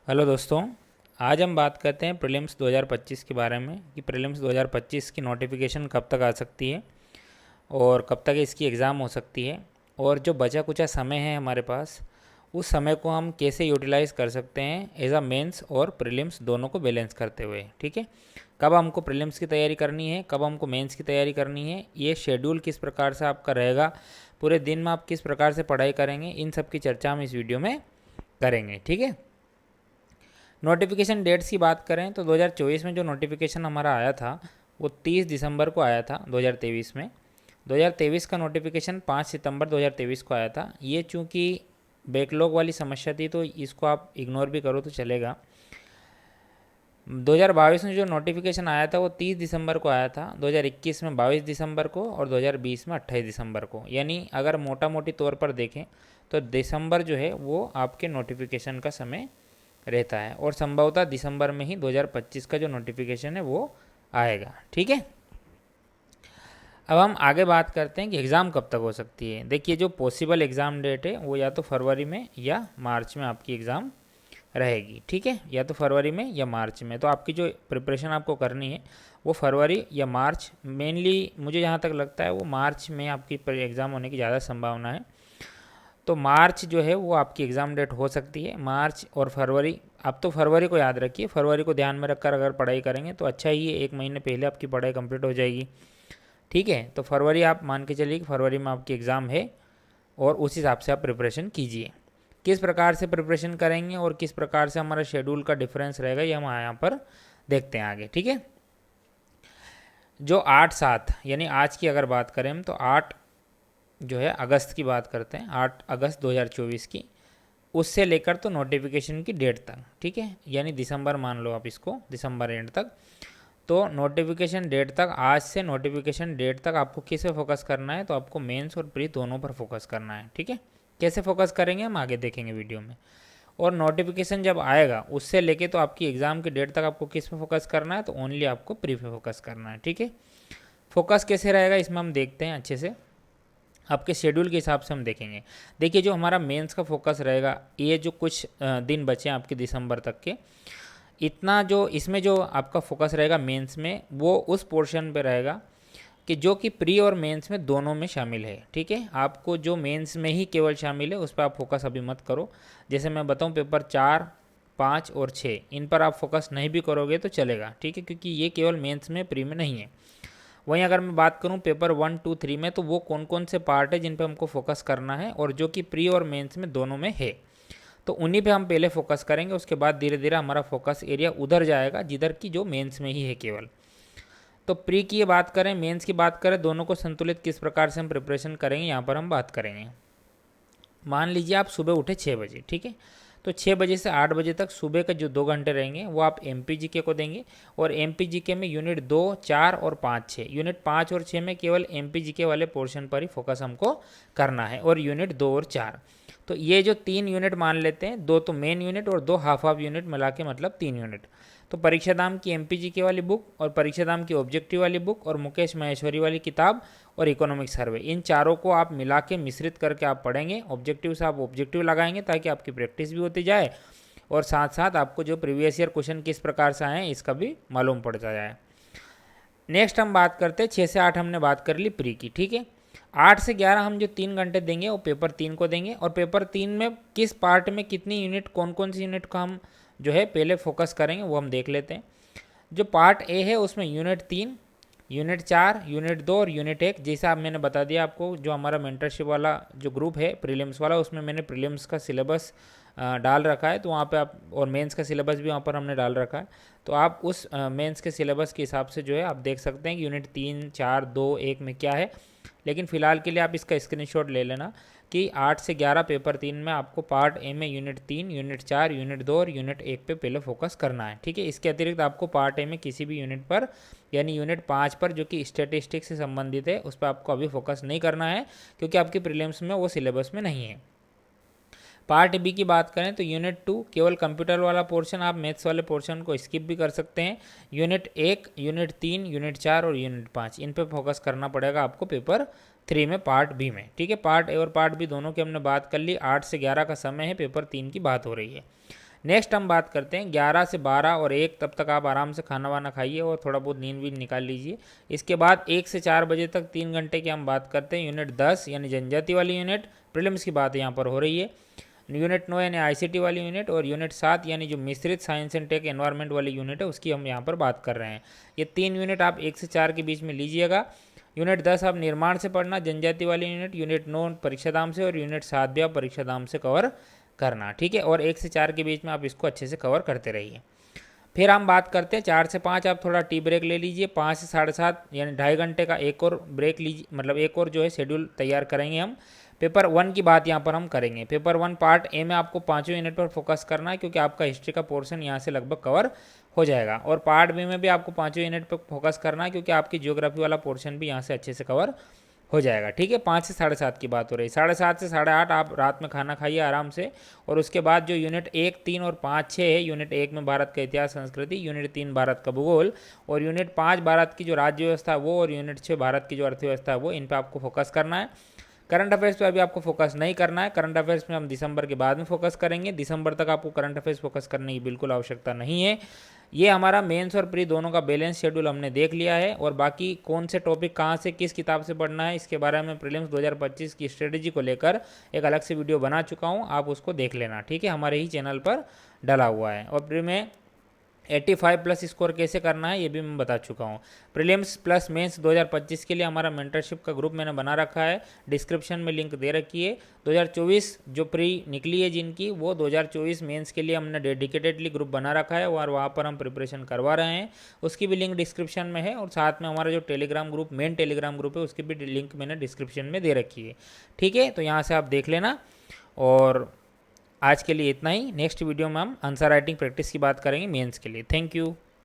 Hello दोस्तों। आज हम बात करते हैं प्रीलिम्स 2025 के बारे में कि प्रीलिम्स 2025 की नोटिफिकेशन कब तक आ सकती है और कब तक इसकी एग्ज़ाम हो सकती है, और जो बचा कुचा समय है हमारे पास उस समय को हम कैसे यूटिलाइज़ कर सकते हैं एज अ मेंस और प्रीलिम्स दोनों को बैलेंस करते हुए। ठीक है, कब हमको प्रीलिम्स की तैयारी करनी है, कब हमको मेंस की तैयारी करनी है, ये शेड्यूल किस प्रकार से आपका रहेगा, पूरे दिन में आप किस प्रकार से पढ़ाई करेंगे, इन सब की चर्चा हम इस वीडियो में करेंगे। ठीक है, नोटिफिकेशन डेट्स की बात करें तो 2024 में जो नोटिफिकेशन हमारा आया था वो 30 दिसंबर को आया था 2023 में। 2023 का नोटिफिकेशन 5 सितंबर 2023 को आया था। ये चूँकि बैकलॉग वाली समस्या थी तो इसको आप इग्नोर भी करो तो चलेगा। 2022 में जो नोटिफिकेशन आया था वो 30 दिसंबर को आया था, 2021 में 22 दिसंबर को और 2020 में 28 दिसंबर को। यानी अगर मोटा मोटी तौर पर देखें तो दिसंबर जो है वो आपके नोटिफिकेशन का समय रहता है और संभवतः दिसंबर में ही 2025 का जो नोटिफिकेशन है वो आएगा। ठीक है, अब हम आगे बात करते हैं कि एग्ज़ाम कब तक हो सकती है। देखिए, जो पॉसिबल एग्ज़ाम डेट है वो या तो फरवरी में या मार्च में आपकी एग्ज़ाम रहेगी। ठीक है, या तो फरवरी में या मार्च में। तो आपकी जो प्रिपरेशन आपको करनी है वो फरवरी या मार्च, मेनली मुझे जहाँ तक लगता है वो मार्च में आपकी एग्ज़ाम होने की ज़्यादा संभावना है। तो मार्च जो है वो आपकी एग्ज़ाम डेट हो सकती है। मार्च और फरवरी, आप तो फरवरी को याद रखिए, फरवरी को ध्यान में रखकर अगर पढ़ाई करेंगे तो अच्छा ही है, एक महीने पहले आपकी पढ़ाई कंप्लीट हो जाएगी। ठीक है, तो फरवरी आप मान के चलिए कि फरवरी में आपकी एग्ज़ाम है और उस हिसाब से आप प्रिपरेशन कीजिए। किस प्रकार से प्रिपरेशन करेंगे और किस प्रकार से हमारा शेड्यूल का डिफरेंस रहेगा ये हम यहाँ पर देखते हैं आगे। ठीक है, जो 8/7 यानी आज की अगर बात करें हम तो 8 जो है अगस्त की बात करते हैं, 8 अगस्त 2024 की, उससे लेकर तो नोटिफिकेशन की डेट तक। ठीक है, यानी दिसंबर मान लो आप इसको, दिसंबर एंड तक। तो नोटिफिकेशन डेट तक, आज से नोटिफिकेशन डेट तक आपको किस पे फोकस करना है, तो आपको मेंस और प्री दोनों पर फोकस करना है। ठीक है, कैसे फोकस करेंगे हम आगे देखेंगे वीडियो में। और नोटिफिकेशन जब आएगा उससे लेके तो आपकी एग्ज़ाम की डेट तक आपको किस पे फोकस करना है, तो ओनली आपको प्री पे फोकस करना है। ठीक है, फोकस कैसे रहेगा इसमें हम देखते हैं अच्छे से, आपके शेड्यूल के हिसाब से हम देखेंगे। देखिए, जो हमारा मेंस का फोकस रहेगा, ये जो कुछ दिन बचे हैं आपके दिसंबर तक के, इतना जो इसमें जो आपका फोकस रहेगा मेंस में, वो उस पोर्शन पे रहेगा कि जो कि प्री और मेंस में दोनों में शामिल है। ठीक है, आपको जो मेंस में ही केवल शामिल है उस पर आप फोकस अभी मत करो। जैसे मैं बताऊं, पेपर 4, 5 और 6 इन पर आप फोकस नहीं भी करोगे तो चलेगा। ठीक है, क्योंकि ये केवल मेंस में, प्री में नहीं है। वहीं अगर मैं बात करूं पेपर 1, 2, 3 में, तो वो कौन कौन से पार्ट है जिन पे हमको फोकस करना है और जो कि प्री और मेंस में दोनों में है, तो उन्हीं पे हम पहले फोकस करेंगे। उसके बाद धीरे धीरे हमारा फोकस एरिया उधर जाएगा जिधर की जो मेंस में ही है केवल। तो प्री की बात करें, मेंस की बात करें, दोनों को संतुलित किस प्रकार से हम प्रिपरेशन करेंगे यहाँ पर हम बात करेंगे। मान लीजिए आप सुबह उठे 6 बजे। ठीक है, तो 6 बजे से 8 बजे तक सुबह के जो 2 घंटे रहेंगे वो आप MPGK को देंगे। और MPGK में यूनिट 2, 4 और 5, 6, यूनिट 5 और 6 में केवल MPGK वाले पोर्शन पर ही फोकस हमको करना है। और यूनिट 2 और 4, तो ये जो 3 यूनिट मान लेते हैं, 2 तो मेन यूनिट और 2 हाफ हाफ यूनिट मिला के मतलब 3 यूनिट। तो परीक्षा धाम की MPGK वाली बुक और परीक्षा धाम की ऑब्जेक्टिव वाली बुक और मुकेश माहेश्वरी वाली किताब और इकोनॉमिक सर्वे, इन चारों को आप मिला के मिश्रित करके आप पढ़ेंगे। ऑब्जेक्टिव से आप ऑब्जेक्टिव लगाएंगे ताकि आपकी प्रैक्टिस भी होती जाए और साथ साथ आपको जो प्रीवियस ईयर क्वेश्चन किस प्रकार से आए हैं इसका भी मालूम पड़ता जाए। नेक्स्ट हम बात करते हैं 6 से 8 हमने बात कर ली प्री की। ठीक है, 8 से 11 हम जो 3 घंटे देंगे वो पेपर 3 को देंगे। और पेपर 3 में किस पार्ट में कितनी यूनिट, कौन कौन सी यूनिट का हम जो है पहले फोकस करेंगे वो हम देख लेते हैं। जो पार्ट ए है उसमें यूनिट 3, यूनिट 4, यूनिट 2 और यूनिट 1, जैसा आप मैंने बता दिया आपको, जो हमारा मेंटरशिप वाला जो ग्रुप है प्रीलिम्स वाला, उसमें मैंने प्रीलिम्स का सिलेबस डाल रखा है, तो वहाँ पे आप, और मेंस का सिलेबस भी वहाँ पर हमने डाल रखा है, तो आप उस मेंस के सिलेबस के हिसाब से जो है आप देख सकते हैं कि यूनिट 3, 4, 2, 1 में क्या है। लेकिन फ़िलहाल के लिए आप इसका स्क्रीनशॉट ले लेना कि 8 से 11 पेपर 3 में आपको पार्ट ए में यूनिट 3, यूनिट 4, यूनिट 2 और यूनिट 1 पे पहले फोकस करना है। ठीक है, इसके अतिरिक्त आपको पार्ट ए में किसी भी यूनिट पर, यानी यूनिट 5 पर जो कि स्टैटिस्टिक्स से संबंधित है, उस पर आपको अभी फोकस नहीं करना है क्योंकि आपकी प्रीलिम्स में वो सिलेबस में नहीं है। पार्ट बी की बात करें तो यूनिट 2 केवल कंप्यूटर वाला पोर्शन, आप मैथ्स वाले पोर्शन को स्किप भी कर सकते हैं। यूनिट 1, यूनिट 3, यूनिट 4 और यूनिट 5, इन पे फोकस करना पड़ेगा आपको पेपर 3 में, पार्ट बी में। ठीक है, पार्ट ए और पार्ट बी दोनों की हमने बात कर ली। 8 से 11 का समय है, पेपर 3 की बात हो रही है। नेक्स्ट हम बात करते हैं 11 से 12 और 1, तब तक आप आराम से खाना वाना खाइए और थोड़ा बहुत नींद भी निकाल लीजिए। इसके बाद 1 से 4 बजे तक 3 घंटे की हम बात करते हैं यूनिट 10 यानी जनजाति वाली यूनिट, प्रीलिम्स की बात यहाँ पर हो रही है। यूनिट 9 यानी आईसीटी वाली यूनिट, और यूनिट 7 यानी जो मिश्रित साइंस एंड टेक एनवायरनमेंट वाली यूनिट है उसकी हम यहाँ पर बात कर रहे हैं। ये 3 यूनिट आप 1 से 4 के बीच में लीजिएगा। यूनिट 10 आप निर्माण से पढ़ना, जनजाति वाली यूनिट, यूनिट 9 परीक्षा धाम से, और यूनिट 7 भी आप परीक्षा धाम से कवर करना, ठीक है। और 1 से 4 के बीच में आप इसको अच्छे से कवर करते रहिए। फिर हम बात करते हैं 4 से 5 आप थोड़ा टी ब्रेक ले लीजिए। 5 से 7:30 यानी 2.5 घंटे का एक और ब्रेक लीजिए, मतलब एक और जो है शेड्यूल तैयार करेंगे हम। पेपर 1 की बात यहाँ पर हम करेंगे। पेपर 1 पार्ट ए में आपको 5 यूनिट पर फोकस करना है, क्योंकि आपका हिस्ट्री का पोर्शन यहाँ से लगभग कवर हो जाएगा। और पार्ट बी में भी आपको 5 यूनिट पर फोकस करना है, क्योंकि आपकी ज्योग्राफी वाला पोर्शन भी यहाँ से अच्छे से कवर हो जाएगा, ठीक है। 5 से 7:30 की बात हो रही है। 7:30 से 8:30 आप रात में खाना खाइए आराम से। और उसके बाद जो यूनिट 1, 3 और 5, 6 है, यूनिट 1 में भारत का इतिहास संस्कृति, यूनिट 3 भारत का भूगोल, और यूनिट 5 भारत की जो राज्य व्यवस्था है वो, और यूनिट 6 भारत की जो अर्थव्यवस्था है वो, इन पर आपको फोकस करना है। करंट अफेयर्स पे अभी आपको फोकस नहीं करना है। करंट अफेयर्स में हम दिसंबर के बाद में फोकस करेंगे। दिसंबर तक आपको करंट अफेयर्स फोकस करने की बिल्कुल आवश्यकता नहीं है। ये हमारा मेंस और प्री दोनों का बैलेंस शेड्यूल हमने देख लिया है, और बाकी कौन से टॉपिक कहाँ से किस किताब से पढ़ना है इसके बारे में प्रीलिम्स 2025 की स्ट्रेटेजी को लेकर एक अलग से वीडियो बना चुका हूँ, आप उसको देख लेना, ठीक है। हमारे ही चैनल पर डला हुआ है। और प्री में 85 प्लस स्कोर कैसे करना है ये भी मैं बता चुका हूँ। प्रीलिम्स प्लस मेंस 2025 के लिए हमारा मेंटरशिप का ग्रुप मैंने बना रखा है, डिस्क्रिप्शन में लिंक दे रखी है। 2024 जो प्री निकली है जिनकी, वो 2024 मेंस के लिए हमने डेडिकेटेडली ग्रुप बना रखा है, और वहाँ पर हम प्रिपरेशन करवा रहे हैं। उसकी भी लिंक डिस्क्रिप्शन में है, और साथ में हमारा जो Telegram group, main Telegram group है, उसकी भी लिंक मैंने डिस्क्रिप्शन में दे रखी है, ठीक है। तो यहाँ से आप देख लेना। और आज के लिए इतना ही। नेक्स्ट वीडियो में हम आंसर राइटिंग प्रैक्टिस की बात करेंगे मेंस के लिए। Thank you.